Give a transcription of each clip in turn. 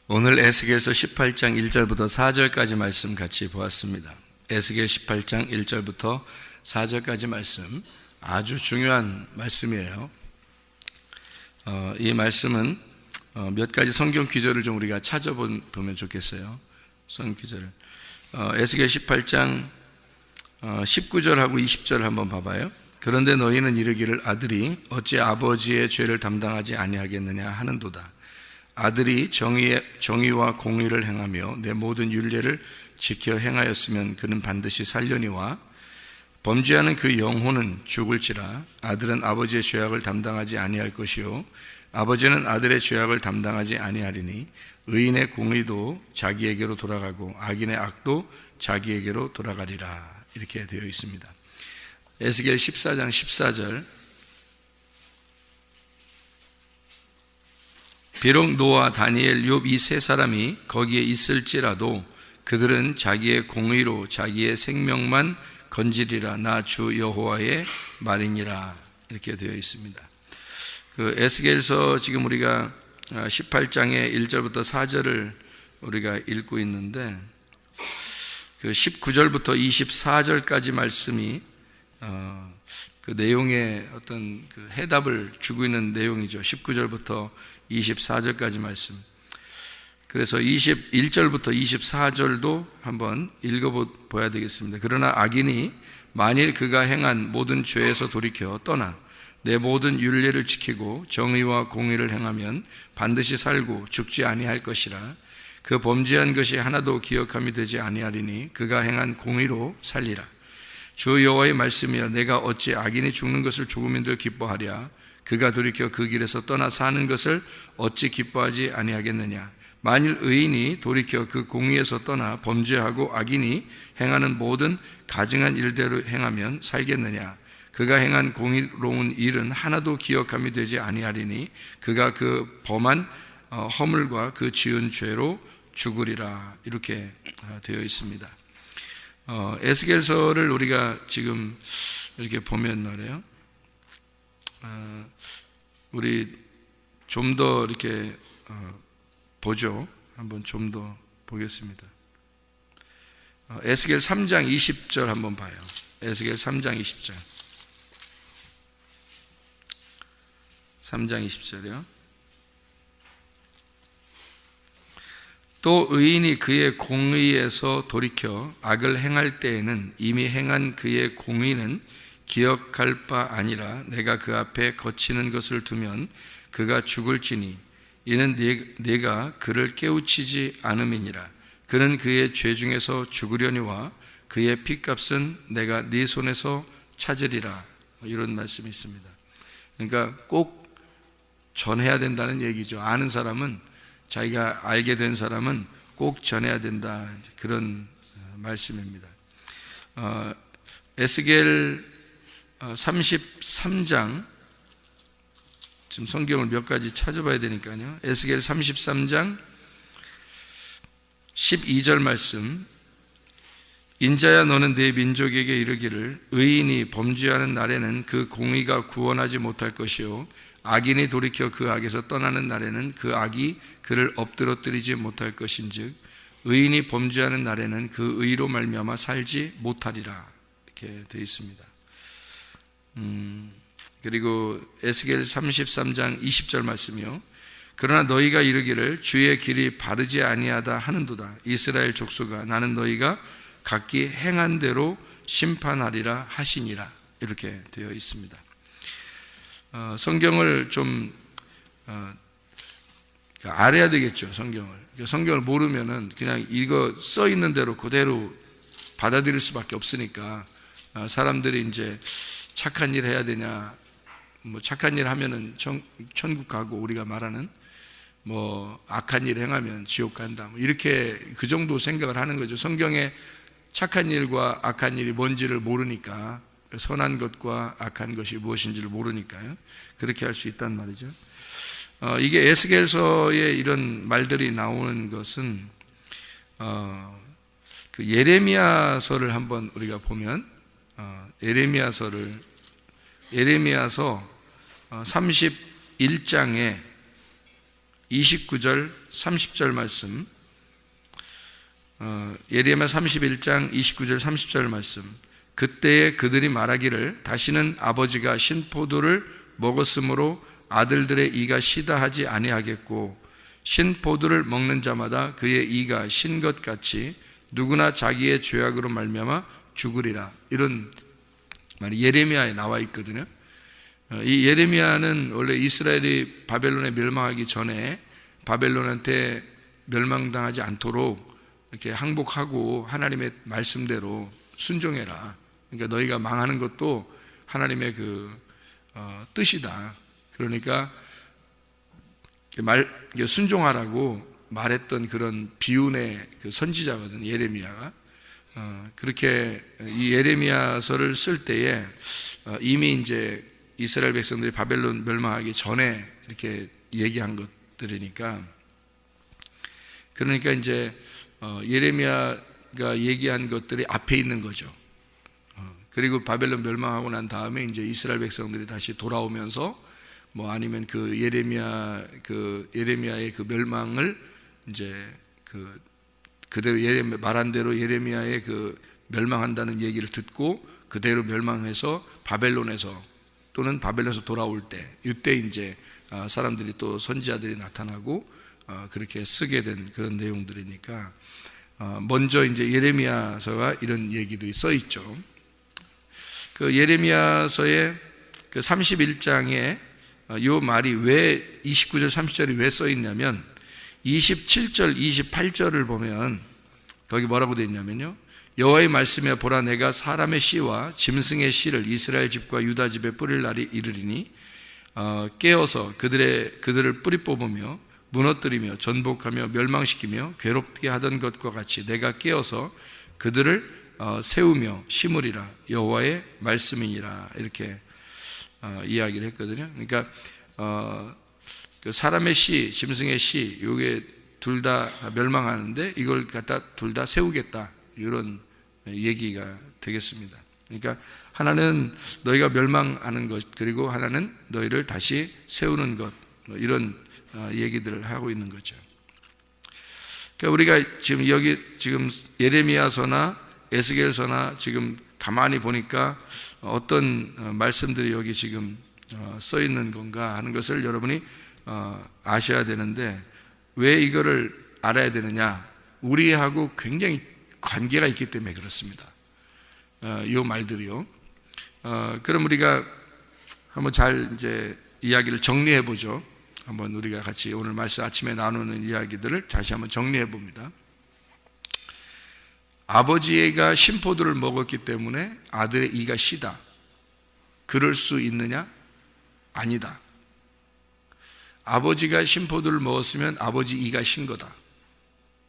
오늘 에스겔서 18장 1절부터 4절까지 말씀 같이 보았습니다. 에스겔 18장 1절부터 4절까지 말씀 아주 중요한 말씀이에요. 이 말씀은 몇 가지 성경 구절을 좀 우리가 찾아보면 좋겠어요. 성경 구절을 에스겔 18장 19절하고 20절 한번 봐봐요. 그런데 너희는 이르기를 아들이 어찌 아버지의 죄를 담당하지 아니하겠느냐 하는도다. 아들이 정의와 공의를 행하며 내 모든 율례를 지켜 행하였으면 그는 반드시 살려니와 범죄하는 그 영혼은 죽을지라. 아들은 아버지의 죄악을 담당하지 아니할 것이요 아버지는 아들의 죄악을 담당하지 아니하리니 의인의 공의도 자기에게로 돌아가고 악인의 악도 자기에게로 돌아가리라. 이렇게 되어 있습니다. 에스겔 14장 14절 비록 노아, 다니엘, 욥 이 세 사람이 거기에 있을지라도 그들은 자기의 공의로 자기의 생명만 건지리라. 나 주 여호와의 말이니라. 이렇게 되어 있습니다. 그 에스겔서 지금 우리가 18장의 1절부터 4절을 우리가 읽고 있는데 그 19절부터 24절까지 말씀이 그 내용의 어떤 그 해답을 주고 있는 내용이죠. 19절부터 24절까지 말씀. 그래서 21절부터 24절도 한번 읽어봐야 되겠습니다. 그러나 악인이 만일 그가 행한 모든 죄에서 돌이켜 떠나 내 모든 율례를 지키고 정의와 공의를 행하면 반드시 살고 죽지 아니할 것이라. 그 범죄한 것이 하나도 기억함이 되지 아니하리니 그가 행한 공의로 살리라. 주 여호와의 말씀이여 내가 어찌 악인이 죽는 것을 조금인들 기뻐하랴. 그가 돌이켜 그 길에서 떠나 사는 것을 어찌 기뻐하지 아니하겠느냐. 만일 의인이 돌이켜 그 공의에서 떠나 범죄하고 악인이 행하는 모든 가증한 일대로 행하면 살겠느냐. 그가 행한 공의로운 일은 하나도 기억함이 되지 아니하리니 그가 그 범한 허물과 그 지은 죄로 죽으리라. 이렇게 되어 있습니다. 에스겔서를 우리가 지금 이렇게 보면 말이에요. 우리 좀 더 이렇게 보죠. 한번 좀 더 보겠습니다. 에스겔 3장 20절 한번 봐요. 에스겔 3장 20절. 3장 20절이요. 또 의인이 그의 공의에서 돌이켜 악을 행할 때에는 이미 행한 그의 공의는 기억할 바 아니라 내가 그 앞에 거치는 것을 두면 그가 죽을지니 이는 네가 그를 깨우치지 않음이니라. 그는 그의 죄 중에서 죽으려니와 그의 피값은 내가 네 손에서 찾으리라. 이런 말씀이 있습니다. 그러니까 꼭 전해야 된다는 얘기죠. 아는 사람은, 자기가 알게 된 사람은 꼭 전해야 된다. 그런 말씀입니다. 에스겔 33장, 지금 성경을 몇 가지 찾아봐야 되니까요. 에스겔 33장 12절 말씀. 인자야 너는 네 민족에게 이르기를 의인이 범죄하는 날에는 그 공의가 구원하지 못할 것이요 악인이 돌이켜 그 악에서 떠나는 날에는 그 악이 그를 엎드러뜨리지 못할 것인즉 의인이 범죄하는 날에는 그 의로 말미암아 살지 못하리라. 이렇게 되어 있습니다. 그리고 에스겔 33장 20절 말씀이요. 그러나 너희가 이르기를 주의 길이 바르지 아니하다 하는도다. 이스라엘 족속아 나는 너희가 각기 행한 대로 심판하리라 하시니라. 이렇게 되어 있습니다. 성경을 좀 알아야 되겠죠. 성경을 모르면은 그냥 이거 써 있는 대로 그대로 받아들일 수밖에 없으니까 사람들이 이제 착한 일 해야 되냐, 뭐 착한 일 하면은 천국 가고 우리가 말하는 뭐 악한 일 행하면 지옥 간다, 뭐 이렇게 그 정도 생각을 하는 거죠. 성경에 착한 일과 악한 일이 뭔지를 모르니까, 선한 것과 악한 것이 무엇인지를 모르니까요. 그렇게 할 수 있단 말이죠. 이게 에스겔서에 이런 말들이 나오는 것은 그 예레미야서를 한번 우리가 보면 예레미야서 31장에 29절 30절 말씀, 예레미야 31장 29절 30절 말씀. 그때에 그들이 말하기를 다시는 아버지가 신포도를 먹었으므로 아들들의 이가 시다 하지 아니하겠고 신포도를 먹는 자마다 그의 이가 신 것 같이 누구나 자기의 죄악으로 말미암아 죽으리라. 이런 말이 예레미야에 나와 있거든요. 이 예레미야는 원래 이스라엘이 바벨론에 멸망하기 전에 바벨론한테 멸망당하지 않도록 이렇게 항복하고 하나님의 말씀대로 순종해라. 그러니까 너희가 망하는 것도 하나님의 뜻이다. 그러니까 순종하라고 말했던 그런 비운의 선지자거든, 예레미야가. 그렇게 이 예레미야서를 쓸 때에 이미 이제 이스라엘 백성들이 바벨론 멸망하기 전에 이렇게 얘기한 것들이니까, 그러니까 이제 예레미야가 얘기한 것들이 앞에 있는 거죠. 그리고 바벨론 멸망하고 난 다음에 이제 이스라엘 백성들이 다시 돌아오면서 아니면 예레미야의 그 멸망을 이제 그대로 말한 대로 예레미야의 멸망한다는 얘기를 듣고 그대로 멸망해서 바벨론에서 또는 바벨론에서 돌아올 때, 이때 이제 사람들이 또 선지자들이 나타나고 그렇게 쓰게 된 그런 내용들이니까 먼저 이제 예레미야서가 이런 얘기들이 써 있죠. 그 예레미야서의 31장에 이 말이 왜 29절 30절이 왜 써 있냐면 27절 28절을 보면 거기 뭐라고 되어 있냐면요, 여호와의 말씀에 보라 내가 사람의 씨와 짐승의 씨를 이스라엘 집과 유다 집에 뿌릴 날이 이르리니 깨어서 그들을 뿌리 뽑으며 무너뜨리며 전복하며 멸망시키며 괴롭게 하던 것과 같이 내가 깨어서 그들을 세우며 심으리라. 여호와의 말씀이니라. 이렇게 이야기를 했거든요. 그러니까 그 사람의 씨, 짐승의 씨, 이게 둘 다 멸망하는데 이걸 갖다 둘 다 세우겠다, 이런 얘기가 되겠습니다. 그러니까 하나는 너희가 멸망하는 것, 그리고 하나는 너희를 다시 세우는 것, 이런 얘기들을 하고 있는 거죠. 그러니까 우리가 지금 예레미야서나 에스겔서나 지금 가만히 보니까 어떤 말씀들이 여기 지금 써 있는 건가 하는 것을 여러분이 아셔야 되는데, 왜 이거를 알아야 되느냐? 우리하고 굉장히 관계가 있기 때문에 그렇습니다. 이 말들이요. 그럼 우리가 한번 잘 이제 이야기를 정리해 보죠. 한번 우리가 같이 오늘 말씀 아침에 나누는 이야기들을 다시 한번 정리해 봅니다. 아버지가 신포도를 먹었기 때문에 아들의 이가 시다. 그럴 수 있느냐? 아니다. 아버지가 신포도를 먹었으면 아버지 이가 신 거다.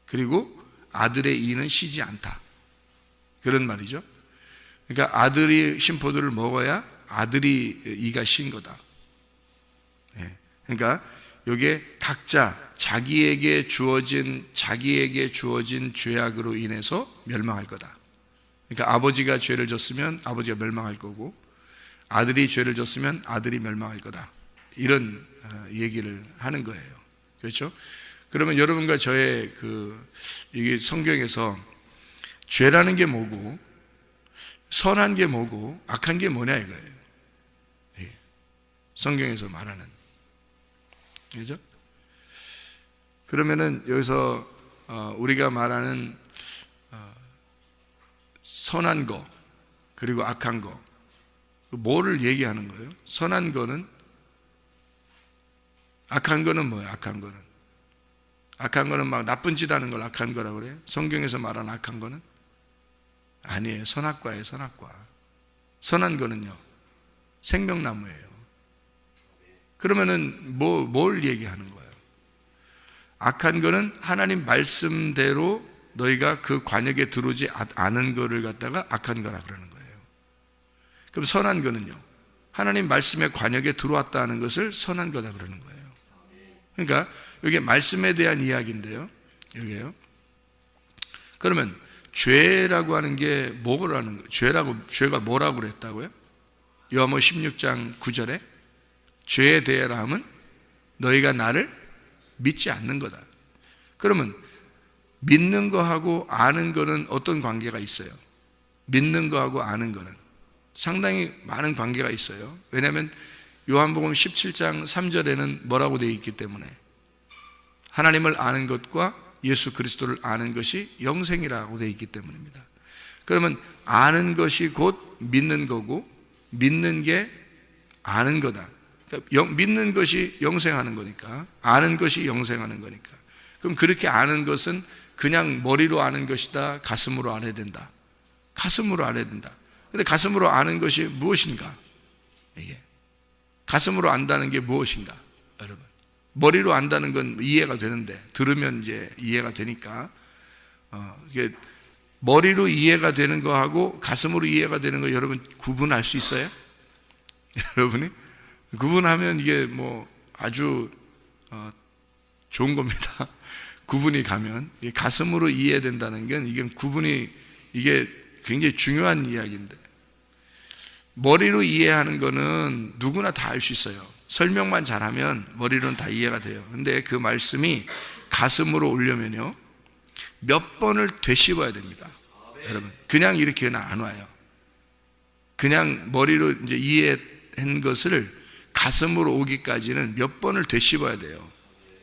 그리고 아들의 이는 시지 않다. 그런 말이죠. 그러니까 아들이 신포도를 먹어야 아들이 이가 신 거다. 그러니까 이게 각자 자기에게 주어진 죄악으로 인해서 멸망할 거다. 그러니까 아버지가 죄를 졌으면 아버지가 멸망할 거고, 아들이 죄를 졌으면 아들이 멸망할 거다. 이런 얘기를 하는 거예요. 그렇죠? 그러면 여러분과 저의 이게 성경에서 죄라는 게 뭐고, 선한 게 뭐고, 악한 게 뭐냐 이거예요. 성경에서 말하는. 그렇죠? 그러면은 여기서 우리가 말하는 선한 거 그리고 악한 거, 뭐를 얘기하는 거예요? 선한 거는, 악한 거는 뭐예요? 악한 거는 막 나쁜 짓 하는 걸 악한 거라고 그래요? 성경에서 말하는 악한 거는 아니에요. 선악과예요. 선악과. 선한 거는요, 생명나무예요. 그러면은 뭘 얘기하는 거예요? 악한 거는 하나님 말씀대로 너희가 그 관역에 들어오지 않은 거를 갖다가 악한 거라 그러는 거예요. 그럼 선한 거는요, 하나님 말씀의 관역에 들어왔다는 것을 선한 거다 그러는 거예요. 그러니까 이게 말씀에 대한 이야기인데요, 여기에요. 그러면 죄라고 하는 게 뭐라는 거예요? 죄가 뭐라고 그랬다고요? 요한복음 16장 9절에 죄에 대하라 하면 너희가 나를 믿지 않는 거다. 그러면 믿는 거하고 아는 거는 어떤 관계가 있어요? 믿는 거하고 아는 거는 상당히 많은 관계가 있어요. 왜냐하면 요한복음 17장 3절에는 뭐라고 되어 있기 때문에 하나님을 아는 것과 예수 그리스도를 아는 것이 영생이라고 되어 있기 때문입니다. 그러면 아는 것이 곧 믿는 거고 믿는 게 아는 거다. 그러니까 믿는 것이 영생하는 거니까 아는 것이 영생하는 거니까 그럼 그렇게 아는 것은 그냥 머리로 아는 것이다, 가슴으로 알아야 된다. 가슴으로 알아야 된다. 근데 가슴으로 아는 것이 무엇인가? 이게 가슴으로 안다는 게 무엇인가? 여러분, 머리로 안다는 건 이해가 되는데 들으면 이제 이해가 되니까 이게 머리로 이해가 되는 거하고 가슴으로 이해가 되는 거 여러분 구분할 수 있어요? 여러분이 구분하면 이게 뭐 아주 좋은 겁니다. 구분이 가면 가슴으로 이해된다는 건 이게 구분이 이게 굉장히 중요한 이야기인데 머리로 이해하는 거는 누구나 다 알 수 있어요. 설명만 잘하면 머리로는 다 이해가 돼요. 근데 그 말씀이 가슴으로 오려면요 몇 번을 되씹어야 됩니다. 여러분 그냥 이렇게는 안 와요. 그냥 머리로 이제 이해한 것을 가슴으로 오기까지는 몇 번을 되씹어야 돼요.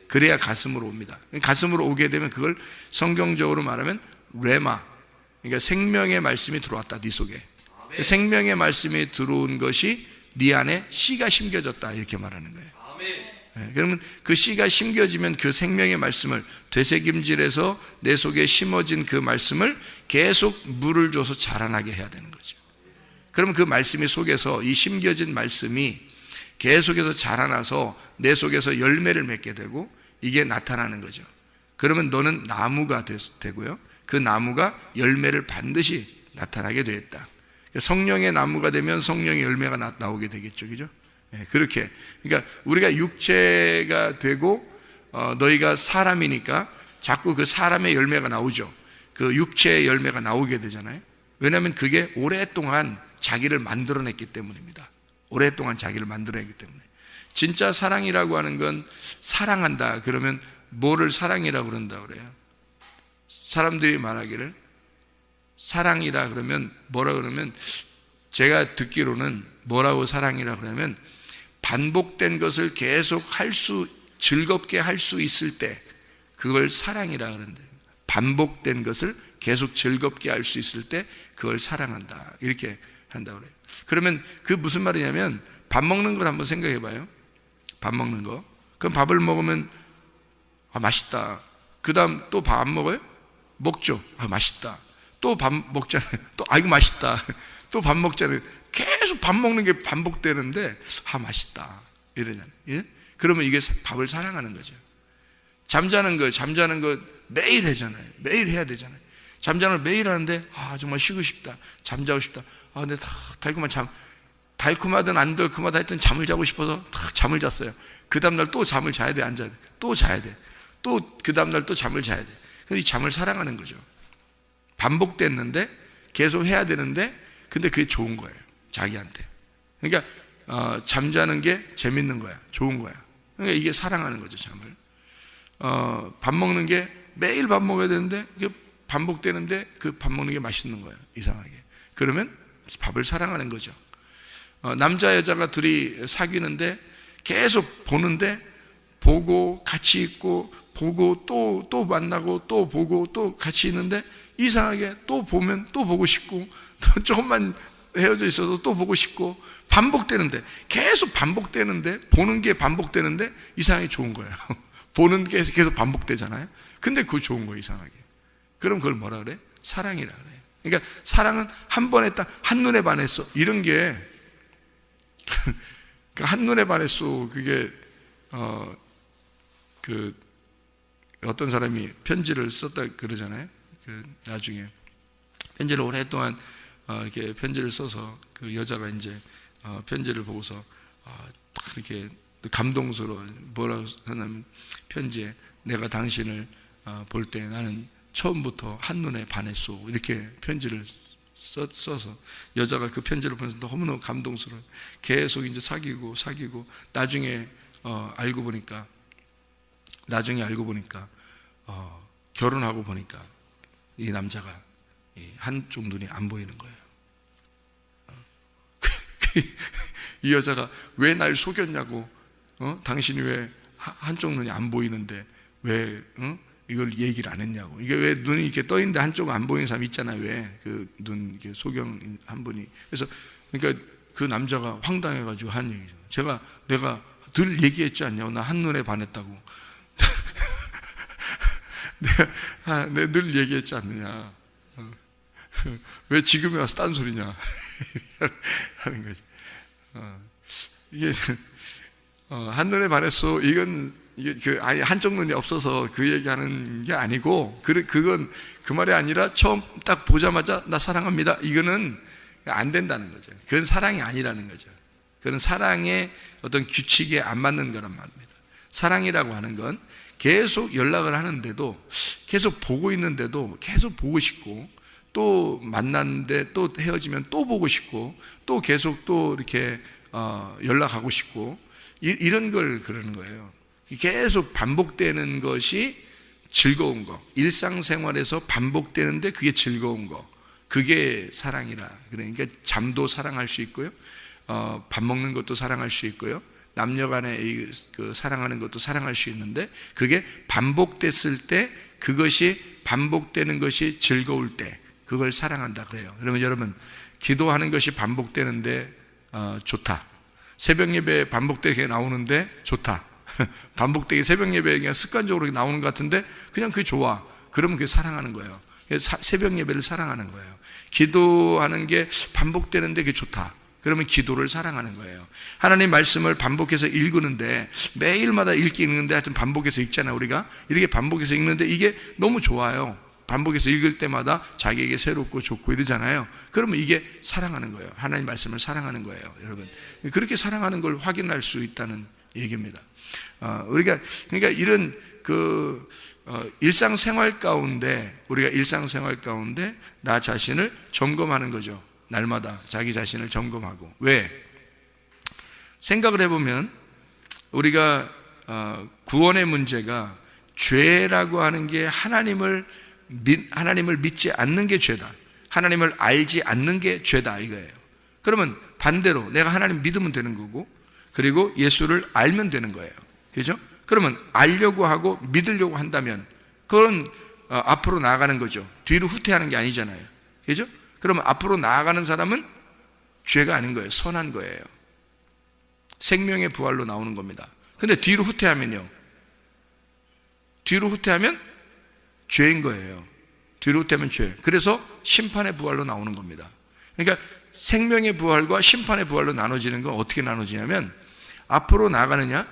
그래야 가슴으로 옵니다. 가슴으로 오게 되면 그걸 성경적으로 말하면 레마, 그러니까 생명의 말씀이 들어왔다 네 속에. 생명의 말씀이 들어온 것이 네 안에 씨가 심겨졌다 이렇게 말하는 거예요. 그러면 그 씨가 심겨지면 그 생명의 말씀을 되새김질해서 내 속에 심어진 그 말씀을 계속 물을 줘서 자라나게 해야 되는 거죠. 그러면 그 말씀이 속에서 이 심겨진 말씀이 계속해서 자라나서 내 속에서 열매를 맺게 되고 이게 나타나는 거죠. 그러면 너는 나무가 되고요. 그 나무가 열매를 반드시 나타나게 되었다. 성령의 나무가 되면 성령의 열매가 나오게 되겠죠. 그죠? 그렇게. 그러니까 우리가 육체가 되고 너희가 사람이니까 자꾸 그 사람의 열매가 나오죠. 그 육체의 열매가 나오게 되잖아요. 왜냐하면 그게 오랫동안 자기를 만들어냈기 때문입니다. 오랫동안 자기를 만들어냈기 때문에. 진짜 사랑이라고 하는 건 사랑한다 그러면 뭐를 사랑이라고 그런다 그래요? 사람들이 말하기를 사랑이라 그러면 뭐라 그러면 제가 듣기로는 뭐라고 사랑이라 그러면 반복된 것을 계속 즐겁게 할 수 있을 때 그걸 사랑이라 그런대요. 반복된 것을 계속 즐겁게 할 수 있을 때 그걸 사랑한다 이렇게 한다고 그래요. 그러면 그 무슨 말이냐면 밥 먹는 걸 한번 생각해 봐요. 밥 먹는 거. 그럼 밥을 먹으면 맛있다. 그 다음 또 밥 안 먹어요? 먹죠. 맛있다. 또 밥 먹잖아요. 또 이거 맛있다. 또 밥 먹잖아요. 계속 밥 먹는 게 반복되는데 맛있다 이러잖아요. 예? 그러면 이게 밥을 사랑하는 거죠. 잠자는 거 매일 하잖아요. 매일 해야 되잖아요. 잠자는 걸 매일 하는데 정말 쉬고 싶다. 잠자고 싶다. 근데 달콤하든 안 달콤하다 하여튼 잠을 자고 싶어서 잠을 잤어요. 그 다음날 또 잠을 자야 돼, 안 자야 돼? 또 자야 돼. 또 그 다음날 또 잠을 자야 돼. 그래서 이 잠을 사랑하는 거죠. 반복됐는데 계속 해야 되는데 근데 그게 좋은 거예요. 자기한테. 그러니까 잠자는 게 재밌는 거야. 좋은 거야. 그러니까 이게 사랑하는 거죠, 잠을. 밥 먹는 게 매일 밥 먹어야 되는데 이게 반복되는데 그 밥 먹는 게 맛있는 거예요. 이상하게. 그러면 밥을 사랑하는 거죠. 남자 여자가 둘이 사귀는데 계속 보는데 보고 같이 있고 보고 또 만나고 또 보고 또 같이 있는데 이상하게 또 보면 또 보고 싶고 또 조금만 헤어져 있어도 또 보고 싶고 반복되는데 계속 반복되는데 보는 게 반복되는데 이상하게 좋은 거예요. 보는 게 계속 반복되잖아요. 근데 그거 좋은 거예요. 이상하게. 그럼 그걸 뭐라 그래? 사랑이라 그래요. 그러니까 사랑은 한 번에 딱 한눈에 반했어. 이런 게 한눈에 반했어. 그게 어떤 사람이 편지를 썼다 그러잖아요. 나중에 편지를 오랫동안 이렇게 편지를 써서 그 여자가 이제 편지를 보고서 딱 이렇게 감동스러워 뭐라고 하냐면 편지에 내가 당신을 볼 때 나는 처음부터 한눈에 반했소 이렇게 편지를 써서 여자가 그 편지를 보면서 너무너무 감동스러워 계속 이제 사귀고 나중에 알고 보니까 나중에 알고 보니까 결혼하고 보니까 이 남자가 한쪽 눈이 안 보이는 거예요. 이 여자가 왜 날 속였냐고, 당신이 왜 한쪽 눈이 안 보이는데 왜 이걸 얘기를 안 했냐고. 이게 왜 눈이 이렇게 떠 있는데 한쪽은 안 보이는 사람 있잖아요. 왜 그 눈 소경 한 분이. 그래서 그러니까 그 남자가 황당해가지고 한 얘기죠. 내가 늘 얘기했지 않냐고. 나 한눈에 반했다고. 내가 늘 얘기했지 않느냐. 왜 지금에 와서 딴소리냐. 하는 거지. 이게 한눈에 반했어. 이게 아니 한쪽 눈이 없어서 그 얘기하는 게 아니고, 그건 그 말이 아니라 처음 딱 보자마자 나 사랑합니다. 이거는 안 된다는 거죠. 그건 사랑이 아니라는 거죠. 그건 사랑의 어떤 규칙에 안 맞는 거란 말입니다. 사랑이라고 하는 건 계속 연락을 하는데도, 계속 보고 있는데도 계속 보고 싶고, 또 만났는데 또 헤어지면 또 보고 싶고, 또 계속 또 이렇게 연락하고 싶고, 이런 걸 그러는 거예요. 계속 반복되는 것이 즐거운 거, 일상생활에서 반복되는데 그게 즐거운 거, 그게 사랑이라. 그러니까 잠도 사랑할 수 있고요, 밥 먹는 것도 사랑할 수 있고요, 남녀간에 그 사랑하는 것도 사랑할 수 있는데, 그게 반복됐을 때, 그것이 반복되는 것이 즐거울 때 그걸 사랑한다 그래요. 그러면 여러분, 기도하는 것이 반복되는데 좋다. 새벽 예배 반복되게 나오는데 좋다. 반복되게 새벽 예배 그냥 습관적으로 나오는 것 같은데 그냥 그게 좋아. 그러면 그게 사랑하는 거예요. 새벽 예배를 사랑하는 거예요. 기도하는 게 반복되는데 그게 좋다. 그러면 기도를 사랑하는 거예요. 하나님 말씀을 반복해서 읽는데, 매일마다 읽는데 하여튼 반복해서 읽잖아요. 우리가 이렇게 반복해서 읽는데 이게 너무 좋아요. 반복해서 읽을 때마다 자기에게 새롭고 좋고 이러잖아요. 그러면 이게 사랑하는 거예요. 하나님 말씀을 사랑하는 거예요. 여러분, 그렇게 사랑하는 걸 확인할 수 있다는 얘기입니다. 우리가 그러니까 이런 일상생활 가운데, 우리가 일상생활 가운데 나 자신을 점검하는 거죠. 날마다 자기 자신을 점검하고. 왜? 생각을 해보면 우리가 구원의 문제가, 죄라고 하는 게 하나님을 믿지 않는 게 죄다, 하나님을 알지 않는 게 죄다 이거예요. 그러면 반대로 내가 하나님 믿으면 되는 거고, 그리고 예수를 알면 되는 거예요. 그죠? 그러면 알려고 하고 믿으려고 한다면 그건 앞으로 나아가는 거죠. 뒤로 후퇴하는 게 아니잖아요. 그죠? 그러면 앞으로 나아가는 사람은 죄가 아닌 거예요. 선한 거예요. 생명의 부활로 나오는 겁니다. 근데 뒤로 후퇴하면요, 뒤로 후퇴하면 죄인 거예요. 뒤로 후퇴하면 죄. 그래서 심판의 부활로 나오는 겁니다. 그러니까 생명의 부활과 심판의 부활로 나눠지는 건 어떻게 나눠지냐면, 앞으로 나가느냐,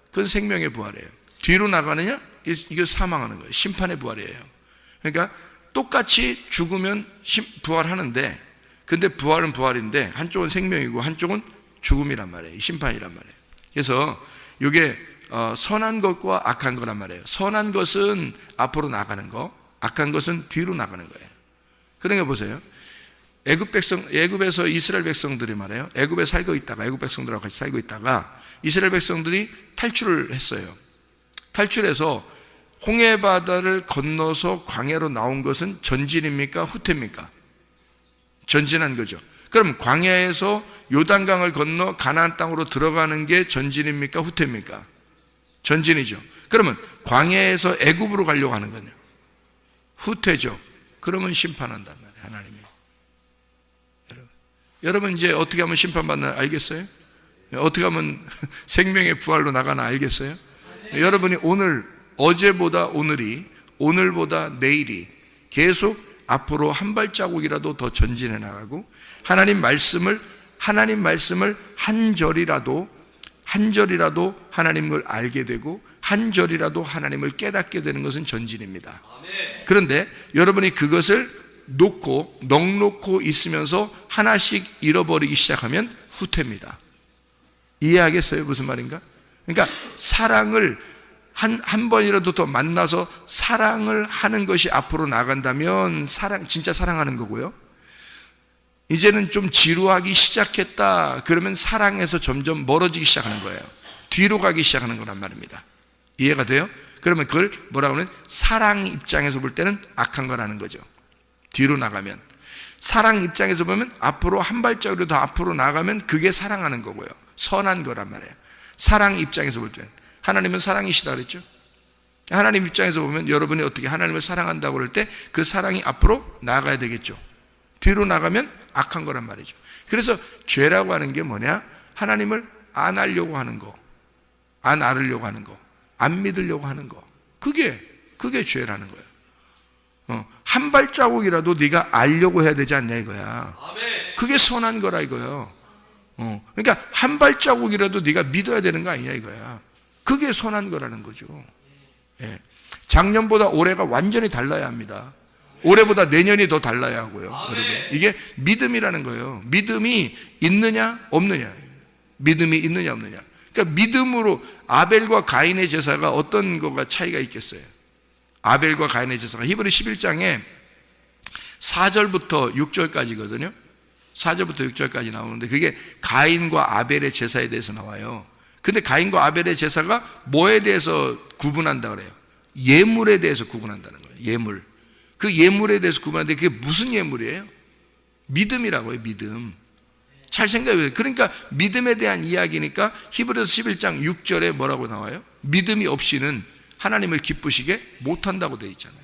그건 생명의 부활이에요. 뒤로 나가느냐, 이게 사망하는 거예요. 심판의 부활이에요. 그러니까 똑같이 죽으면 부활하는데, 근데 부활은 부활인데 한쪽은 생명이고 한쪽은 죽음이란 말이에요. 심판이란 말이에요. 그래서 이게 선한 것과 악한 거란 말이에요. 선한 것은 앞으로 나가는 거, 악한 것은 뒤로 나가는 거예요. 그러니까 보세요. 애굽에서 이스라엘 백성들이 말이에요, 애굽에 살고 있다가, 애굽 백성들하고 같이 살고 있다가 이스라엘 백성들이 탈출을 했어요. 탈출해서 홍해 바다를 건너서 광야로 나온 것은 전진입니까? 후퇴입니까? 전진한 거죠. 그럼 광야에서 요단강을 건너 가나안 땅으로 들어가는 게 전진입니까? 후퇴입니까? 전진이죠. 그러면 광야에서 애굽으로 가려고 하는 거냐? 후퇴죠. 그러면 심판한단 말이에요, 하나님이. 여러분 이제 어떻게 하면 심판받나 알겠어요? 어떻게 하면 생명의 부활로 나가나 알겠어요? 여러분이 어제보다 오늘이, 오늘보다 내일이 계속 앞으로 한 발자국이라도 더 전진해 나가고, 하나님 말씀을 한 절이라도 하나님을 알게 되고, 한 절이라도 하나님을 깨닫게 되는 것은 전진입니다. 그런데 여러분이 그것을 넉놓고 있으면서 하나씩 잃어버리기 시작하면 후퇴입니다. 이해하겠어요? 무슨 말인가? 그러니까 사랑을 한 번이라도 더 만나서 사랑을 하는 것이 앞으로 나간다면 진짜 사랑하는 거고요. 이제는 좀 지루하기 시작했다 그러면 사랑에서 점점 멀어지기 시작하는 거예요. 뒤로 가기 시작하는 거란 말입니다. 이해가 돼요? 그러면 그걸 뭐라고 하면 사랑 입장에서 볼 때는 악한 거라는 거죠. 뒤로 나가면. 사랑 입장에서 보면 앞으로 한 발짝으로 더 앞으로 나가면 그게 사랑하는 거고요. 선한 거란 말이에요. 사랑 입장에서 볼 때는. 하나님은 사랑이시다 그랬죠. 하나님 입장에서 보면 여러분이 어떻게 하나님을 사랑한다고 그럴 때 그 사랑이 앞으로 나가야 되겠죠. 뒤로 나가면 악한 거란 말이죠. 그래서 죄라고 하는 게 뭐냐? 하나님을 안 알려고 하는 거, 안 알으려고 하는 거, 안 믿으려고 하는 거. 그게 죄라는 거예요. 한 발자국이라도 네가 알려고 해야 되지 않냐 이거야. 그게 선한 거라 이거예요. 그러니까 한 발자국이라도 네가 믿어야 되는 거 아니냐 이거야. 그게 선한 거라는 거죠. 예. 작년보다 올해가 완전히 달라야 합니다. 올해보다 내년이 더 달라야 하고요. 여러분. 이게 믿음이라는 거예요. 믿음이 있느냐 없느냐. 믿음이 있느냐 없느냐. 그러니까 믿음으로 아벨과 가인의 제사가 어떤 거가 차이가 있겠어요? 아벨과 가인의 제사가 히브리 11장에 4절부터 6절까지거든요. 4절부터 6절까지 나오는데 그게 가인과 아벨의 제사에 대해서 나와요. 근데 가인과 아벨의 제사가 뭐에 대해서 구분한다 그래요? 예물에 대해서 구분한다는 거예요. 예물. 그 예물에 대해서 구분하는데 그게 무슨 예물이에요? 믿음이라고요. 믿음. 잘 생각해보세요. 그러니까 믿음에 대한 이야기니까 히브리서 11장 6절에 뭐라고 나와요? 믿음이 없이는 하나님을 기쁘시게 못한다고 되어 있잖아요.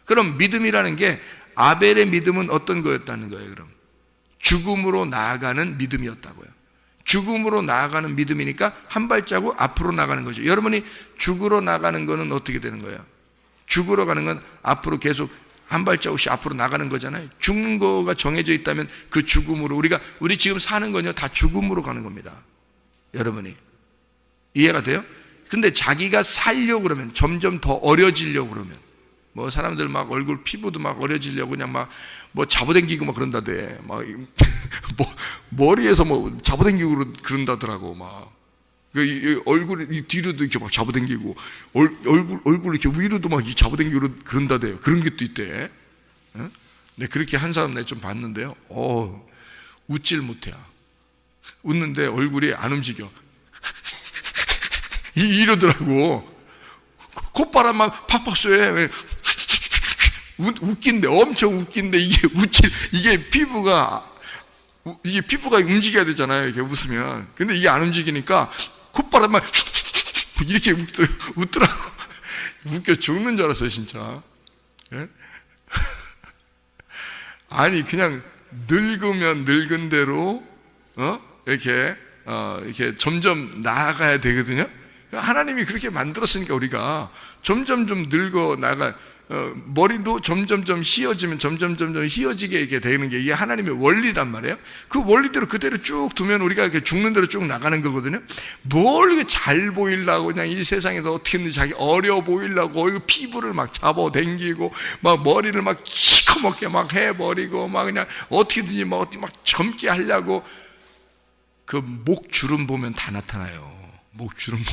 그럼 믿음이라는 게 아벨의 믿음은 어떤 거였다는 거예요? 그럼 죽음으로 나아가는 믿음이었다고요. 죽음으로 나아가는 믿음이니까 한 발자국 앞으로 나가는 거죠. 여러분이 죽으러 나가는 거는 어떻게 되는 거예요? 죽으러 가는 건 앞으로 계속 한 발자국씩 앞으로 나가는 거잖아요. 죽는 거가 정해져 있다면 그 죽음으로 우리 지금 사는 건요 다 죽음으로 가는 겁니다. 여러분이 이해가 돼요? 근데 자기가 살려고 그러면 점점 더 어려지려고 그러면 뭐 사람들 막 얼굴 피부도 막 어려지려고 그냥 막 뭐 잡아당기고 막 그런다대. 막 뭐 머리에서 뭐 잡아당기고 그런다더라고 막. 그 얼굴 뒤로도 이렇게 막 잡아당기고 얼굴 이렇게 위로도 막 잡아당기고 그런다대요. 그런 것도 있대. 네, 그렇게 한 사람 내가 좀 봤는데요. 웃질 못해요. 웃는데 얼굴이 안 움직여. 이러더라고. 콧바람만 팍팍 쏘해. 웃긴데 엄청 웃긴데 이게 피부가 움직여야 되잖아요. 이렇게 웃으면. 근데 이게 안 움직이니까 콧바람만 이렇게 웃더라고. 웃겨 죽는 줄 알았어요, 진짜. 예? 아니 그냥 늙으면 늙은 대로 이렇게 점점 나아가야 되거든요. 하나님이 그렇게 만들었으니까 우리가 점점 좀 늙어 나가. 머리도 점점 휘어지면 점점 휘어지게 이렇게 되는 게 이게 하나님의 원리란 말이에요. 그 원리대로 그대로 쭉 두면 우리가 이렇게 죽는 대로 쭉 나가는 거거든요. 뭘 이렇게 잘 보이려고 그냥 이 세상에서 어떻게든 자기 어려 보이려고 피부를 막 잡아당기고 막 머리를 막 시커멓게 막 해버리고 막 그냥 어떻게든지 막 젊게 하려고 그 목주름 보면 다 나타나요. 목주름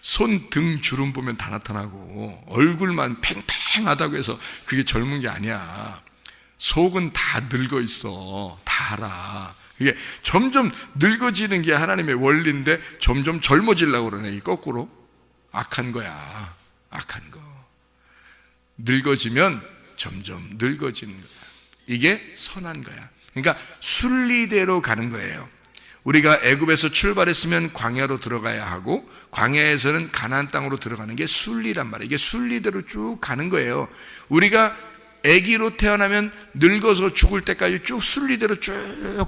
손, 등 주름 보면 다 나타나고 얼굴만 팽팽하다고 해서 그게 젊은 게 아니야. 속은 다 늙어 있어. 다 알아. 이게 점점 늙어지는 게 하나님의 원리인데 점점 젊어지려고 그러네. 이 거꾸로. 악한 거야. 악한 거. 늙어지면 점점 늙어지는 거야. 이게 선한 거야. 그러니까 순리대로 가는 거예요. 우리가 애굽에서 출발했으면 광야로 들어가야 하고 광야에서는 가나안 땅으로 들어가는 게 순리란 말이에요. 이게 순리대로 쭉 가는 거예요. 우리가 아기로 태어나면 늙어서 죽을 때까지 쭉 순리대로 쭉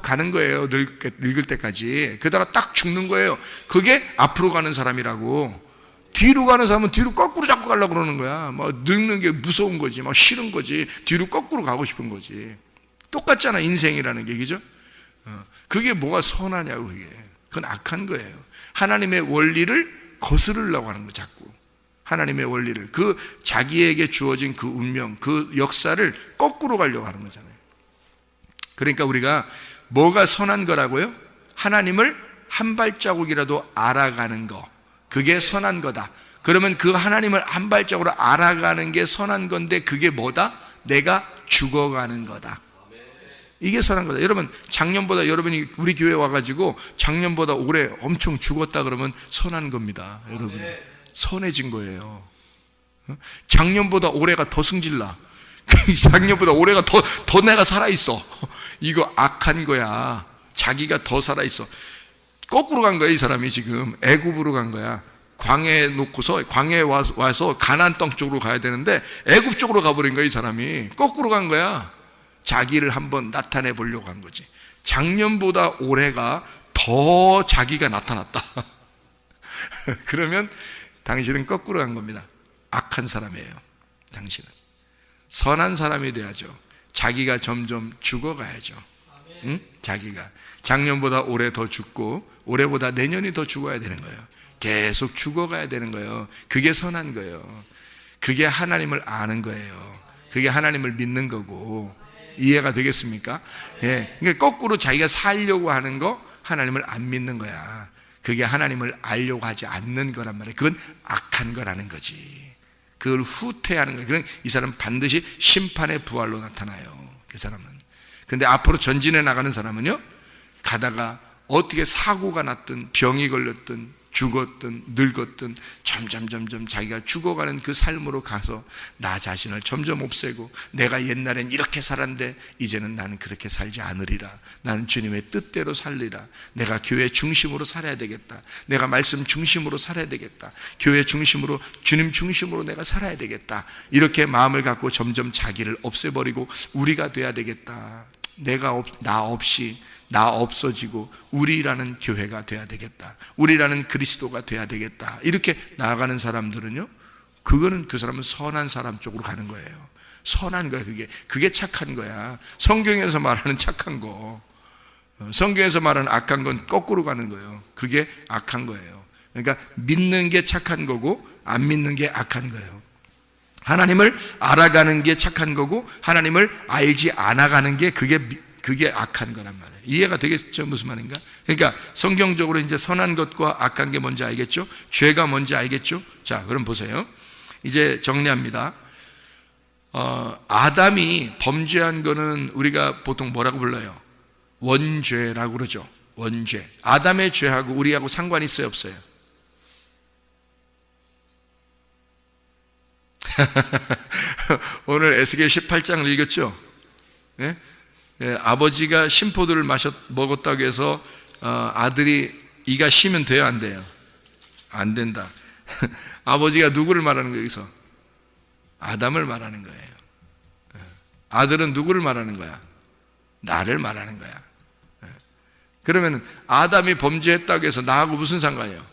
가는 거예요. 늙을 때까지. 그러다가 딱 죽는 거예요. 그게 앞으로 가는 사람이라고. 뒤로 가는 사람은 뒤로 거꾸로 자꾸 가려고 그러는 거야. 막 늙는 게 무서운 거지. 막 싫은 거지. 뒤로 거꾸로 가고 싶은 거지. 똑같잖아, 인생이라는 게. 그죠? 그게 뭐가 선하냐고. 그건 악한 거예요. 하나님의 원리를 거스르려고 하는 거 자꾸. 하나님의 원리를, 그 자기에게 주어진 그 운명, 그 역사를 거꾸로 가려고 하는 거잖아요. 그러니까 우리가 뭐가 선한 거라고요? 하나님을 한 발자국이라도 알아가는 거, 그게 선한 거다. 그러면 그 하나님을 한 발자국으로 알아가는 게 선한 건데 그게 뭐다? 내가 죽어가는 거다. 이게 선한 거다. 여러분, 작년보다 여러분이 우리 교회 와가지고 작년보다 올해 엄청 죽었다 그러면 선한 겁니다. 여러분, 선해진 거예요. 작년보다 올해가 더 승질나. 작년보다 올해가 더 내가 살아있어. 이거 악한 거야. 자기가 더 살아있어. 거꾸로 간 거야. 이 사람이 지금 애굽으로 간 거야. 광야에 놓고서 광야에 와서 가나안 땅 쪽으로 가야 되는데 애굽 쪽으로 가버린 거야. 이 사람이 거꾸로 간 거야. 자기를 한번 나타내 보려고 한 거지. 작년보다 올해가 더 자기가 나타났다. 그러면 당신은 거꾸로 간 겁니다. 악한 사람이에요. 당신은 선한 사람이 돼야죠. 자기가 점점 죽어가야죠. 응? 자기가 작년보다 올해 더 죽고 올해보다 내년이 더 죽어야 되는 거예요. 계속 죽어가야 되는 거예요. 그게 선한 거예요. 그게 하나님을 아는 거예요. 그게 하나님을 믿는 거고. 이해가 되겠습니까? 예. 그러니까 거꾸로 자기가 살려고 하는 거 하나님을 안 믿는 거야. 그게 하나님을 알려고 하지 않는 거란 말이에요. 그건 악한 거라는 거지. 그걸 후퇴하는 거예요. 그럼 이 사람은 반드시 심판의 부활로 나타나요. 그 사람은. 근데 앞으로 전진해 나가는 사람은요, 가다가 어떻게 사고가 났든 병이 걸렸든 죽었든 늙었든 점점 자기가 죽어가는 그 삶으로 가서 나 자신을 점점 없애고 내가 옛날엔 이렇게 살았는데 이제는 나는 그렇게 살지 않으리라. 나는 주님의 뜻대로 살리라. 내가 교회 중심으로 살아야 되겠다. 내가 말씀 중심으로 살아야 되겠다. 교회 중심으로 주님 중심으로 내가 살아야 되겠다. 이렇게 마음을 갖고 점점 자기를 없애버리고 우리가 돼야 되겠다. 나 없이 나 없어지고 우리라는 교회가 돼야 되겠다. 우리라는 그리스도가 돼야 되겠다. 이렇게 나아가는 사람들은요, 그거는 그 사람은 선한 사람 쪽으로 가는 거예요. 선한 거야. 그게 착한 거야. 성경에서 말하는 착한 거, 성경에서 말하는 악한 건 거꾸로 가는 거예요. 그게 악한 거예요. 그러니까 믿는 게 착한 거고 안 믿는 게 악한 거예요. 하나님을 알아가는 게 착한 거고 하나님을 알지 않아가는 게 그게 악한 거란 말이에요. 이해가 되겠죠? 무슨 말인가? 그러니까 성경적으로 이제 선한 것과 악한 게 뭔지 알겠죠? 죄가 뭔지 알겠죠? 자, 그럼 보세요. 이제 정리합니다. 아담이 범죄한 거는 우리가 보통 뭐라고 불러요? 원죄라고 그러죠. 원죄. 아담의 죄하고 우리하고 상관이 있어요, 없어요? 오늘 에스겔 18장을 읽었죠? 네? 예, 아버지가 신포도를 먹었다고 해서 아들이 이가 쉬면 돼요, 안 돼요? 안 된다. 아버지가 누구를 말하는 거예요, 여기서? 아담을 말하는 거예요. 아들은 누구를 말하는 거야? 나를 말하는 거야. 그러면 아담이 범죄했다고 해서 나하고 무슨 상관이에요?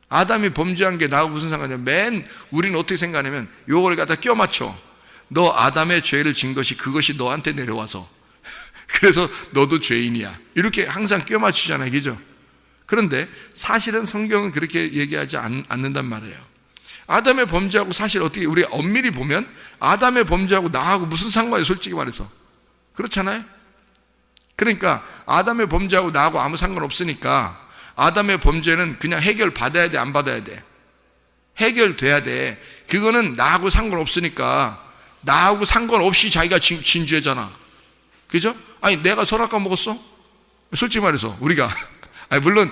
아담이 범죄한 게 나하고 무슨 상관이에요? 우리는 어떻게 생각하냐면 요걸 갖다 껴 맞춰. 너 아담의 죄를 진 것이 그것이 너한테 내려와서 그래서 너도 죄인이야. 이렇게 항상 껴 맞추잖아요. 그죠? 그런데 사실은 성경은 그렇게 얘기하지 않는단 말이에요. 아담의 범죄하고 사실 어떻게 우리 엄밀히 보면 아담의 범죄하고 나하고 무슨 상관이에요? 솔직히 말해서. 그렇잖아요? 그러니까 아담의 범죄하고 나하고 아무 상관없으니까 아담의 범죄는 그냥 해결받아야 돼, 안 받아야 돼? 해결돼야 돼. 그거는 나하고 상관없으니까 나하고 상관없이 자기가 진죄잖아. 그죠? 아니 내가 선악과 먹었어? 솔직히 말해서 우리가 물론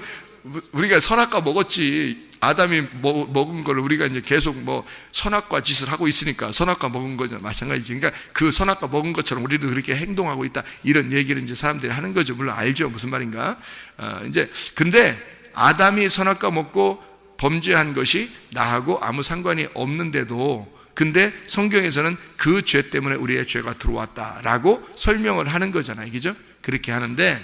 우리가 선악과 먹었지. 아담이 먹은 걸 우리가 이제 계속 선악과 짓을 하고 있으니까 선악과 먹은 거죠. 마찬가지지. 그러니까 그 선악과 먹은 것처럼 우리도 그렇게 행동하고 있다. 이런 얘기를 이제 사람들이 하는 거죠. 물론 알죠. 무슨 말인가? 근데 아담이 선악과 먹고 범죄한 것이 나하고 아무 상관이 없는데도 근데 성경에서는 그 죄 때문에 우리의 죄가 들어왔다라고 설명을 하는 거잖아요. 그죠? 그렇게 하는데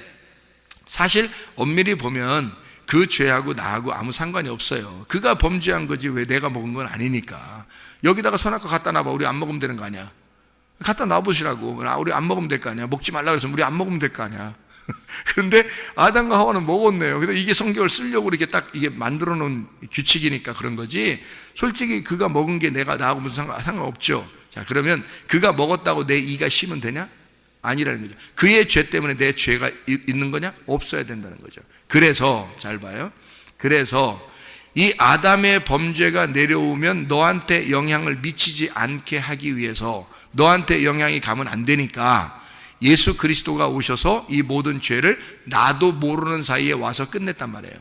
사실 엄밀히 보면 그 죄하고 나하고 아무 상관이 없어요. 그가 범죄한 거지 왜 내가 먹은 건 아니니까. 여기다가 선악과 갖다 놔봐. 우리 안 먹으면 되는 거 아니야? 갖다 놔보시라고. 우리 안 먹으면 될 거 아니야? 먹지 말라고 해서 우리 안 먹으면 될 거 아니야? 그런데 아담과 하와는 먹었네요. 근데 이게 성경을 쓰려고 이렇게 딱 이게 만들어 놓은 규칙이니까 그런 거지. 솔직히 그가 먹은 게 나하고 무슨 상관없죠. 자, 그러면 그가 먹었다고 내 이가 쉬면 되냐? 아니라는 거죠. 그의 죄 때문에 내 죄가 있는 거냐? 없어야 된다는 거죠. 그래서 잘 봐요. 그래서 이 아담의 범죄가 내려오면 너한테 영향을 미치지 않게 하기 위해서 너한테 영향이 가면 안 되니까 예수 그리스도가 오셔서 이 모든 죄를 나도 모르는 사이에 와서 끝냈단 말이에요.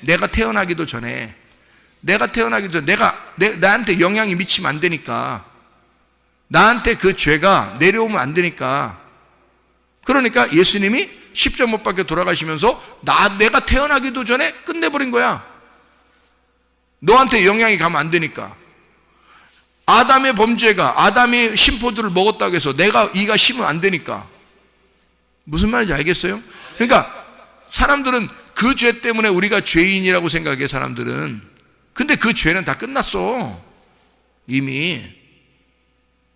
내가 태어나기도 전에 나한테 영향이 미치면 안 되니까, 나한테 그 죄가 내려오면 안 되니까. 그러니까 예수님이 십자가 못 박혀 돌아가시면서 내가 태어나기도 전에 끝내버린 거야. 너한테 영향이 가면 안 되니까. 아담의 범죄가, 아담이 심포도를 먹었다고 해서 이가 심으면 안 되니까. 무슨 말인지 알겠어요? 그러니까 사람들은 그 죄 때문에 우리가 죄인이라고 생각해, 사람들은. 근데 그 죄는 다 끝났어. 이미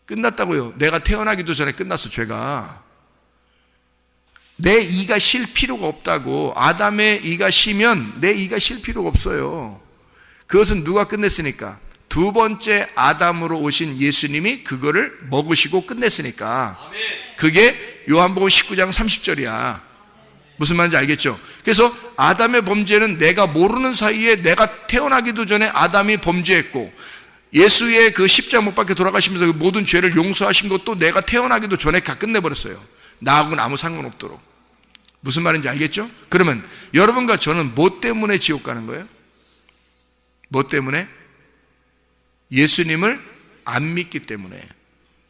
끝났다고요. 내가 태어나기도 전에 끝났어, 죄가. 내 이가 실 필요가 없다고. 아담의 이가 시면 내 이가 실 필요가 없어요. 그것은 누가 끝냈으니까? 두 번째 아담으로 오신 예수님이 그거를 먹으시고 끝냈으니까. 그게 요한복음 19장 30절이야. 무슨 말인지 알겠죠? 그래서 아담의 범죄는 내가 모르는 사이에, 내가 태어나기도 전에 아담이 범죄했고, 예수의 그 십자가 못 박혀 돌아가시면서 그 모든 죄를 용서하신 것도 내가 태어나기도 전에 다 끝내버렸어요. 나하고는 아무 상관없도록. 무슨 말인지 알겠죠? 그러면 여러분과 저는 뭐 때문에 지옥 가는 거예요? 뭐 때문에? 예수님을 안 믿기 때문에.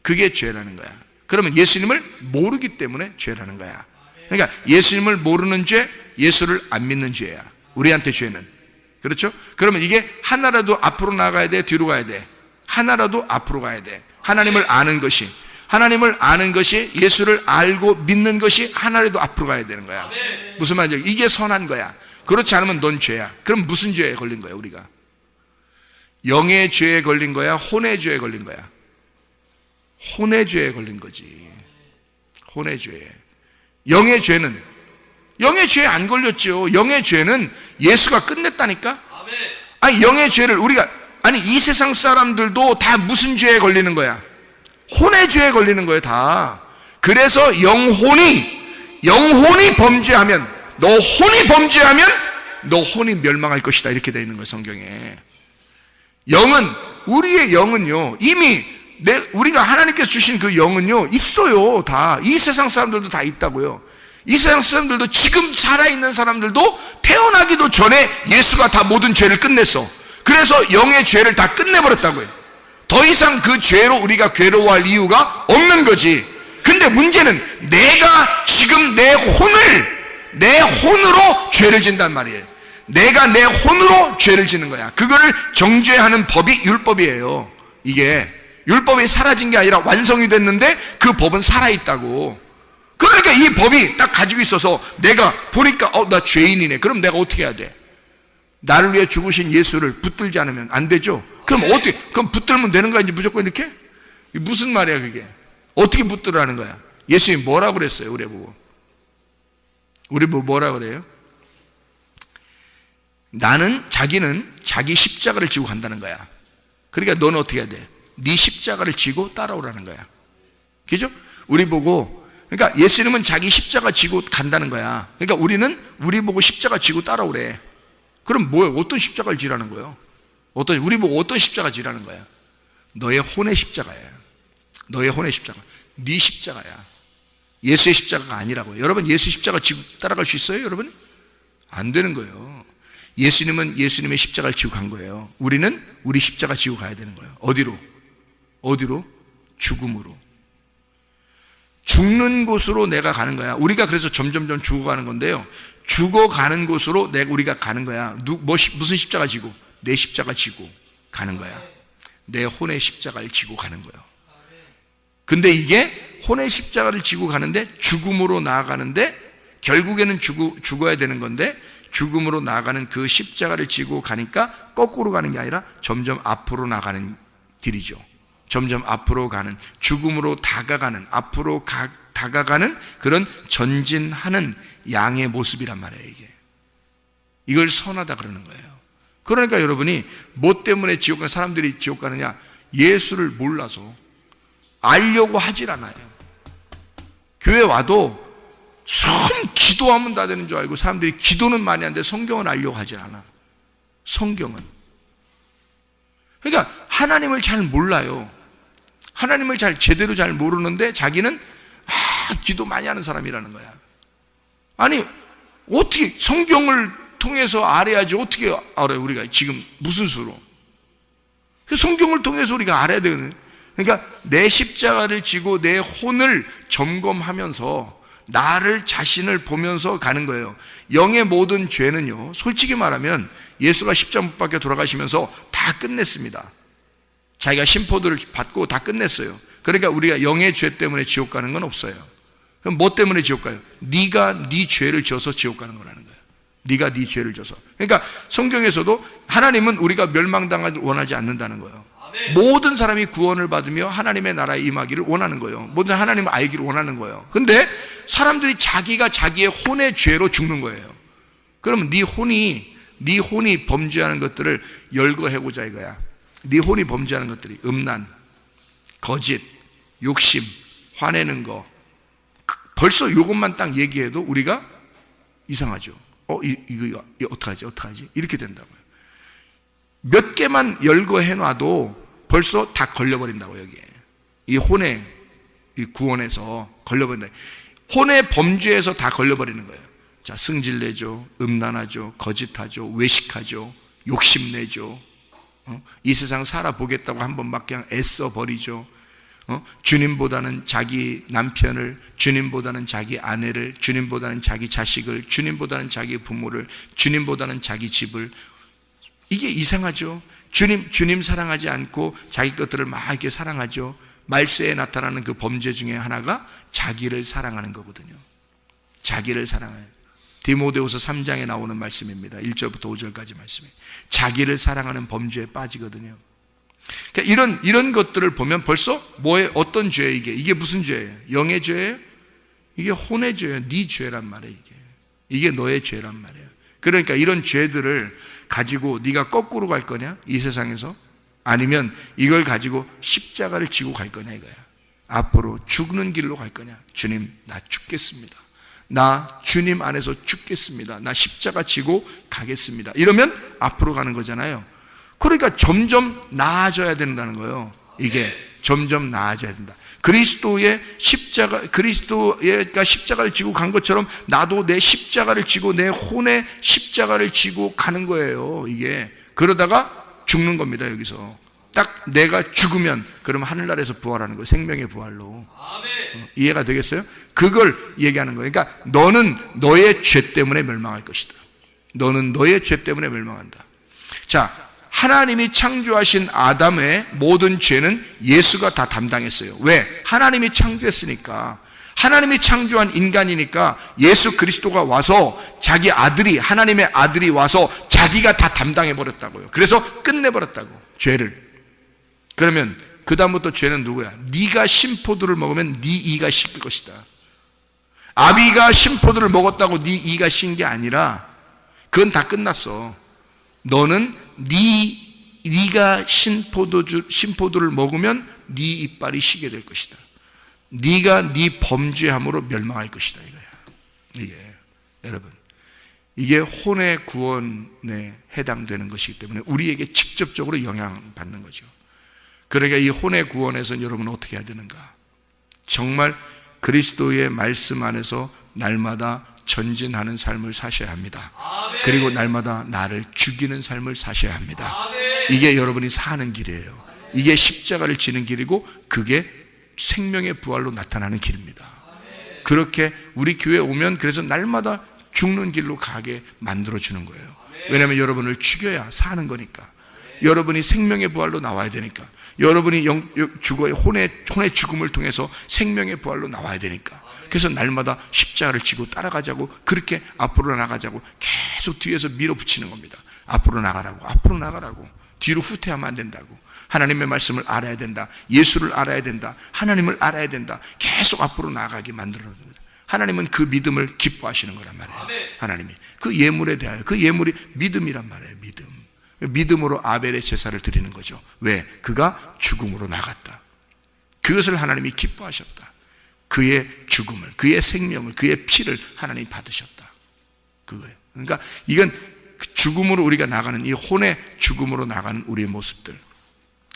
그게 죄라는 거야. 그러면 예수님을 모르기 때문에 죄라는 거야. 그러니까 예수님을 모르는 죄, 예수를 안 믿는 죄야, 우리한테 죄는. 그렇죠? 그러면 이게 하나라도 앞으로 나가야 돼, 뒤로 가야 돼? 하나라도 앞으로 가야 돼. 하나님을 아는 것이, 예수를 알고 믿는 것이 하나라도 앞으로 가야 되는 거야. 무슨 말이죠? 이게 선한 거야. 그렇지 않으면 넌 죄야. 그럼 무슨 죄에 걸린 거야, 우리가? 영의 죄에 걸린 거야, 혼의 죄에 걸린 거야? 혼의 죄에 걸린 거지. 혼의 죄에. 영의 죄에 안 걸렸죠. 영의 죄는 예수가 끝냈다니까. 아니, 영의 죄를 이 세상 사람들도 다 무슨 죄에 걸리는 거야? 혼의 죄에 걸리는 거예요, 다. 그래서 영혼이 범죄하면, 너 혼이 멸망할 것이다, 이렇게 되어 있는 거예요, 성경에. 우리의 영은요, 이미 우리가 하나님께서 주신 그 영은요, 있어요, 다. 이 세상 사람들도 다 있다고요. 이 세상 사람들도, 지금 살아있는 사람들도 태어나기도 전에 예수가 다 모든 죄를 끝냈어. 그래서 영의 죄를 다 끝내버렸다고요. 더 이상 그 죄로 우리가 괴로워할 이유가 없는 거지. 근데 문제는 내가 지금 내 혼으로 죄를 진단 말이에요. 내가 내 혼으로 죄를 지는 거야. 그거를 정죄하는 법이 율법이에요. 이게 율법이 사라진 게 아니라 완성이 됐는데 그 법은 살아있다고. 그러니까 이 법이 딱 가지고 있어서 내가 보니까 나 죄인이네. 그럼 내가 어떻게 해야 돼? 나를 위해 죽으신 예수를 붙들지 않으면 안 되죠. 그럼 어떻게? 그럼 붙들면 되는 거야, 이제 무조건 이렇게? 무슨 말이야 그게? 어떻게 붙들라는 거야? 예수님이 뭐라고 그랬어요, 우리 보고? 우리 보고 뭐라고 그래요? 자기는 자기 십자가를 지고 간다는 거야. 그러니까 너는 어떻게 해야 돼? 네 십자가를 지고 따라오라는 거야. 그죠? 우리 보고, 그러니까 예수님은 자기 십자가 지고 간다는 거야. 그러니까 우리 보고 십자가 지고 따라오래. 그럼 뭐예요? 어떤 십자가를 지라는 거예요? 우리 보고 어떤 십자가 지라는 거야? 너의 혼의 십자가야. 너의 혼의 십자가. 네 십자가야. 예수의 십자가가 아니라고요. 여러분, 예수 십자가 지고 따라갈 수 있어요, 여러분? 안 되는 거예요. 예수님은 예수님의 십자가를 지고 간 거예요. 우리는 우리 십자가 지고 가야 되는 거예요. 어디로? 죽음으로. 죽는 곳으로 내가 가는 거야. 우리가 그래서 점점점 죽어가는 건데요, 죽어가는 곳으로 우리가 가는 거야. 무슨 십자가 지고? 내 십자가 지고 가는 거야. 내 혼의 십자가를 지고 가는 거예요. 근데 이게 혼의 십자가를 지고 가는데, 죽음으로 나아가는데, 결국에는 죽어야 되는 건데, 죽음으로 나아가는 그 십자가를 지고 가니까 거꾸로 가는 게 아니라 점점 앞으로 나가는 길이죠. 점점 앞으로 가는, 죽음으로 다가가는, 앞으로 다가가는 그런 전진하는 양의 모습이란 말이에요, 이게. 이걸 선하다 그러는 거예요. 그러니까 여러분이 뭐 때문에 사람들이 지옥 가느냐? 예수를 몰라서, 알려고 하질 않아요. 교회 와도 기도하면 다 되는 줄 알고 사람들이 기도는 많이 하는데 성경은 알려고 하질 않아. 성경은. 그러니까 하나님을 잘 몰라요. 하나님을 제대로 잘 모르는데 자기는 기도 많이 하는 사람이라는 거야. 아니, 어떻게 성경을 통해서 알아야지. 어떻게 알아요? 우리가 지금 무슨 수로? 성경을 통해서 우리가 알아야 되거든요. 그러니까 내 십자가를 지고 내 혼을 점검하면서 나를 자신을 보면서 가는 거예요. 영의 모든 죄는요, 솔직히 말하면 예수가 십자가 못 박혀 돌아가시면서 다 끝냈습니다. 자기가 심포도를 받고 다 끝냈어요. 그러니까 우리가 영의 죄 때문에 지옥 가는 건 없어요. 그럼 뭐 때문에 지옥 가요? 네가 네 죄를 져서 지옥 가는 거라는 거예요. 네가 네 죄를 져서. 그러니까 성경에서도 하나님은 우리가 멸망당하기 원하지 않는다는 거예요. 모든 사람이 구원을 받으며 하나님의 나라에 임하기를 원하는 거예요. 모든 하나님을 알기를 원하는 거예요. 근데 사람들이 자기가 자기의 혼의 죄로 죽는 거예요. 그러면 네 혼이 범죄하는 것들을 열거해보자 이거야. 네 혼이 범죄하는 것들이 음란, 거짓, 욕심, 화내는 거, 벌써 이것만 딱 얘기해도 우리가 이상하죠. 이거 어떡하지? 이렇게 된다고요. 몇 개만 열거해놔도 벌써 다 걸려버린다고. 여기에 이 혼의 이 구원에서 걸려버린다. 혼의 범죄에서 다 걸려버리는 거예요. 자, 승질내죠, 음란하죠, 거짓하죠, 외식하죠, 욕심내죠, 이 세상 살아보겠다고 한번 막 그냥 애써버리죠. 주님보다는 자기 남편을, 주님보다는 자기 아내를, 주님보다는 자기 자식을, 주님보다는 자기 부모를, 주님보다는 자기 집을. 이게 이상하죠. 주님 사랑하지 않고 자기 것들을 막 이렇게 사랑하죠. 말세에 나타나는 그 범죄 중에 하나가 자기를 사랑하는 거거든요. 자기를 사랑해요. 디모데후서 3장에 나오는 말씀입니다. 1절부터 5절까지 말씀이에요. 자기를 사랑하는 범죄에 빠지거든요. 그러니까 이런 것들을 보면 벌써 어떤 죄예요? 이게 무슨 죄예요? 영의 죄예요? 이게 혼의 죄예요. 네 죄란 말이에요. 이게 너의 죄란 말이에요. 그러니까 이런 죄들을 가지고 네가 거꾸로 갈 거냐? 이 세상에서? 아니면 이걸 가지고 십자가를 지고 갈 거냐 이거야. 앞으로 죽는 길로 갈 거냐? 주님, 나 죽겠습니다. 나 주님 안에서 죽겠습니다. 나 십자가 지고 가겠습니다. 이러면 앞으로 가는 거잖아요. 그러니까 점점 나아져야 된다는 거예요. 이게 점점 나아져야 된다. 그리스도가 십자가를 지고 간 것처럼 나도 내 십자가를 지고 내 혼의 십자가를 지고 가는 거예요. 이게 그러다가 죽는 겁니다. 여기서 딱 내가 죽으면 그럼 하늘나라에서 부활하는 거예요. 생명의 부활로. 이해가 되겠어요? 그걸 얘기하는 거예요. 그러니까 너는 너의 죄 때문에 멸망할 것이다. 너는 너의 죄 때문에 멸망한다. 자, 하나님이 창조하신 아담의 모든 죄는 예수가 다 담당했어요. 왜? 하나님이 창조했으니까. 하나님이 창조한 인간이니까 예수 그리스도가 와서 자기 아들이, 하나님의 아들이 와서 자기가 다 담당해버렸다고요. 그래서 끝내버렸다고, 죄를. 그러면 그 다음부터 죄는 누구야? 네가 심포도를 먹으면 네 이가 씻을 것이다. 아비가 심포도를 먹었다고 네 이가 씻은 게 아니라 그건 다 끝났어. 너는 네가 심포도를 먹으면 네 이빨이 쉬게 될 것이다. 네가 네 범죄함으로 멸망할 것이다 이거야. 이게 여러분, 이게 혼의 구원에 해당되는 것이기 때문에 우리에게 직접적으로 영향받는 거죠. 그러니까 이 혼의 구원에서 여러분은 어떻게 해야 되는가? 정말 그리스도의 말씀 안에서 날마다 전진하는 삶을 사셔야 합니다. 그리고 날마다 나를 죽이는 삶을 사셔야 합니다. 이게 여러분이 사는 길이에요. 이게 십자가를 지는 길이고 그게 생명의 부활로 나타나는 길입니다. 그렇게 우리 교회에 오면 그래서 날마다 죽는 길로 가게 만들어주는 거예요. 왜냐하면 여러분을 죽여야 사는 거니까. 여러분이 생명의 부활로 나와야 되니까. 여러분이 죽어의 혼의 죽음을 통해서 생명의 부활로 나와야 되니까. 그래서 날마다 십자가를 지고 따라가자고, 그렇게 앞으로 나가자고 계속 뒤에서 밀어붙이는 겁니다. 앞으로 나가라고. 뒤로 후퇴하면 안 된다고. 하나님의 말씀을 알아야 된다. 예수를 알아야 된다. 하나님을 알아야 된다. 계속 앞으로 나가게 만들어야 됩니다. 하나님은 그 믿음을 기뻐하시는 거란 말이에요. 하나님이 그 예물에 대하여, 그 예물이 믿음이란 말이에요. 믿음으로 아벨의 제사를 드리는 거죠. 왜? 그가 죽음으로 나갔다. 그것을 하나님이 기뻐하셨다. 그의 죽음을, 그의 생명을, 그의 피를 하나님이 받으셨다. 그거예요. 그러니까 이건 죽음으로 우리가 나가는, 이 혼의 죽음으로 나가는 우리의 모습들.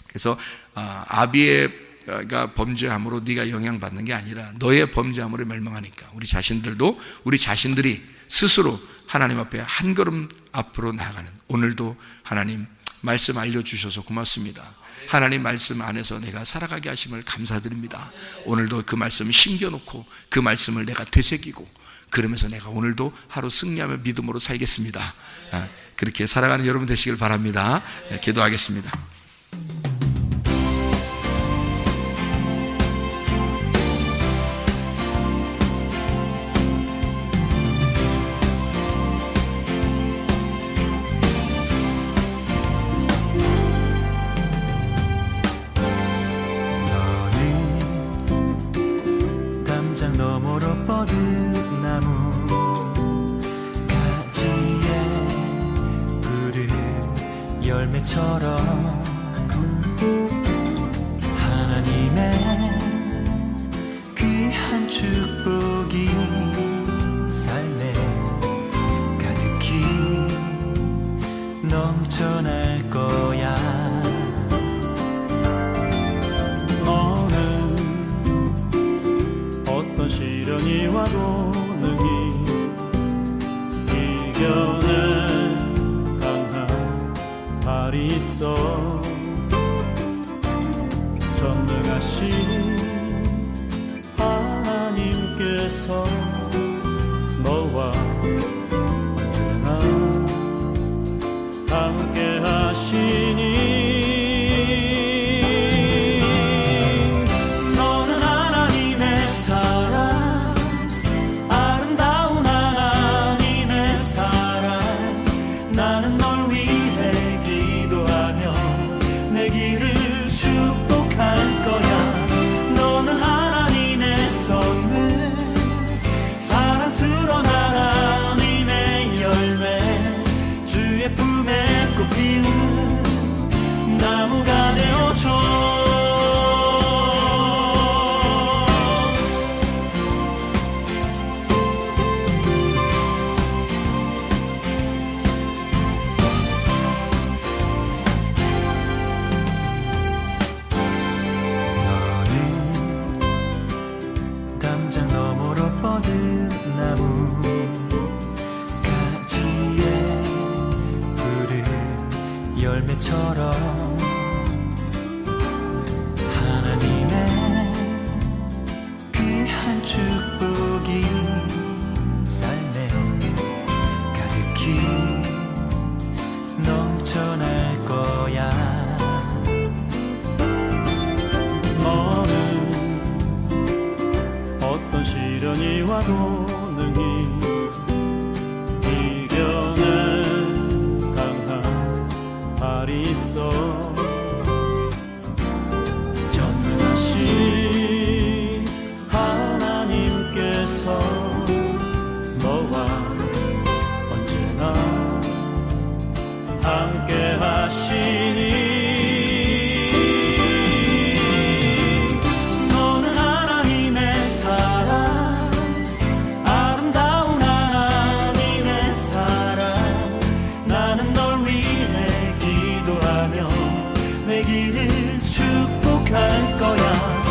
그래서 아비가 범죄함으로 네가 영향받는 게 아니라 너의 범죄함으로 멸망하니까 우리 자신들이 스스로 하나님 앞에 한 걸음 앞으로 나아가는, 오늘도 하나님 말씀 알려주셔서 고맙습니다. 하나님 말씀 안에서 내가 살아가게 하심을 감사드립니다. 오늘도 그 말씀 심겨놓고 그 말씀을 내가 되새기고, 그러면서 내가 오늘도 하루 승리하며 믿음으로 살겠습니다. 그렇게 살아가는 여러분 되시길 바랍니다. 기도하겠습니다. 열매처럼 하나님의 귀한 축복이 삶에 가득히 넘쳐날 거야. 너는 어떤 시련이 와도 능히 이겨내 발이 있어. 전능하신 하나님께서 너와 언제나 함께 하시니, 너는 하나님의 사랑, 아름다운 하나님의 사랑. 나는 널 위해 내 길을 축복할 거야. 너는 하나님의 선물, 사랑스러운 하나님의 열매, 주의 품에 꽃피운 나무가 되어줘. 담장 너머로 뻗은 나무 가지에 푸른 열매처럼 하나님의 귀한 축복이 삶에 가득히 넘쳐날 거야. 어떤 시련이 와도 능히 이겨낸 강한 발이 있어. 전능하신 하나님께서 너와 언제나 함께 하시니, 내 길을 축복할 거야.